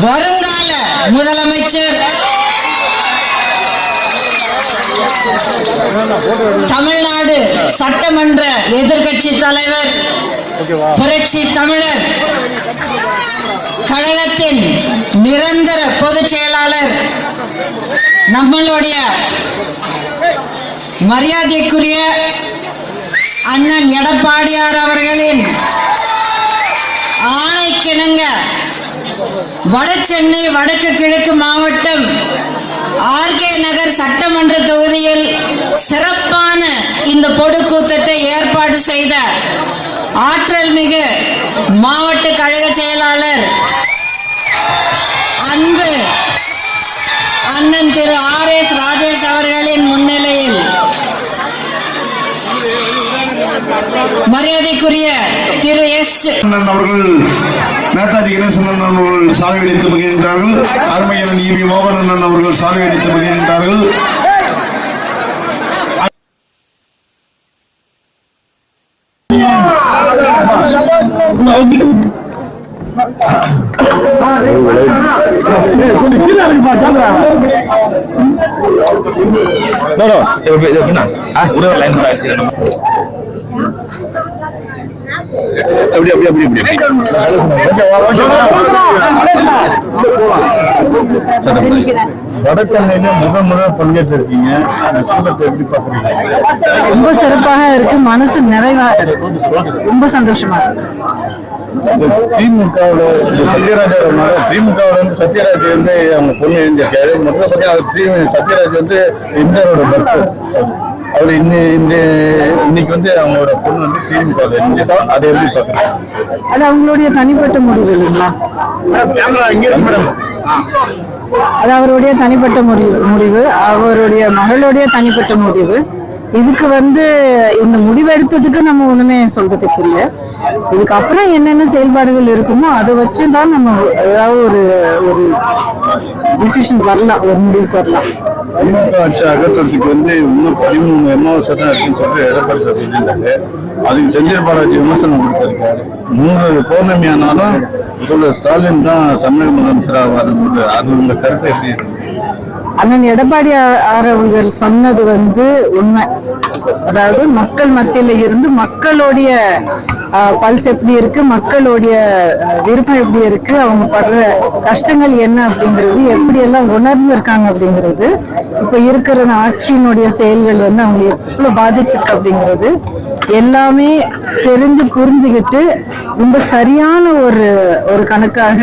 வருங்கால முதலமைச்சர் தமிழ்நாடு சட்டமன்ற எதிர்க்கட்சி தலைவர் புரட்சி தமிழர் கழகத்தின் நிரந்தர பொதுச் செயலாளர் நம்மளுடைய மரியாதைக்குரிய அண்ணன் எடப்பாடியார் அவர்களின் ஆணைக்கிணங்க வடசென்னை வடக்கு கிழக்கு மாவட்டம் ஆர்கே நகர் சட்டமன்ற தொகுதியில் சிறப்பான இந்த பொதுக்கூட்டத்தை ஏற்பாடு செய்த ஆற்றல் மிகு மாவட்ட கழக செயலாளர் அன்பு அண்ணன் திரு RS ராஜேஷ் அவர்களின் முன்னிலையில் மரியாதைக்குரிய திரு S அவர்கள் நேதாஜி கணேசன் அவர்கள் சாலை அடித்து வருகின்றார்கள். அருமையன் EB மோகனன் அவர்கள் சாலை அடித்து வருகின்றார்கள். வடசென்னையில முதல் பங்கேற்றிருக்கீங்க. ரொம்ப சிறப்பாக இருக்கு, மனசு நிறைவா இருக்கு, ரொம்ப சந்தோஷமா இருக்கு. திமுகவுல திமுகவுல வந்து சத்யராஜ் வந்து அவங்க பொண்ணு எழுந்திருக்காரு. முதல்ல பார்த்தீங்கன்னா சத்யராஜ் வந்து இந்தியாவோட பக்தர். அவர் இன்னைக்கு வந்து அவங்களோட பொண்ணு வந்து திமுக அதை எப்படி பாக்குறாங்க? அது அவங்களுடைய தனிப்பட்ட முடிவு இல்லைங்களா? அது அவருடைய தனிப்பட்ட முடிவு, அவருடைய மகளுடைய தனிப்பட்ட முடிவு. இதுக்கு வந்து இந்த முடிவு எடுத்ததுக்கு நம்ம ஒண்ணுமே சொல்றதுக்கு இல்லை. இதுக்கப்புறம் என்னென்ன செயல்பாடுகள் இருக்குமோ அதை வச்சுதான் நம்ம ஏதாவது ஒரு டிசிஷன் வரலாம், ஒரு முடிவுக்கு வரலாம். திமுக ஆட்சி அகற்றத்துக்கு வந்து இன்னும் 13 MOS தான் இருக்குன்னு சொல்லிட்டு எடப்பாடி சார் சொல்லியிருந்தாங்க. அதுக்கு செந்தில் பாலாஜி விமர்சனம் கொடுத்திருக்காரு. 3 பௌர்ணமி ஆனாலும் முதல்வர் ஸ்டாலின் தான் தமிழக முதலமைச்சர் ஆவார்னு சொல்றாரு. அது உங்க கருத்து எப்படி இருக்கு? அண்ணன் எடப்பாடி அவர்கள் சொன்னது வந்து உண்மை. அதாவது மக்கள் மத்தியில இருந்து மக்களுடைய பல்ஸ் எப்படி இருக்கு, மக்களுடைய விருப்பம் எப்படி இருக்கு, அவங்க படுற கஷ்டங்கள் என்ன அப்படிங்கிறது எப்படி எல்லாம் உணர்ந்து இருக்காங்க அப்படிங்கிறது, இப்ப இருக்கிற ஆட்சியினுடைய செயல்கள் வந்து அவங்க எவ்வளவு பாதிச்சிருக்கு அப்படிங்கிறது எல்லாமே தெரிஞ்சு புரிஞ்சுக்கிட்டு ரொம்ப சரியான ஒரு கணக்காக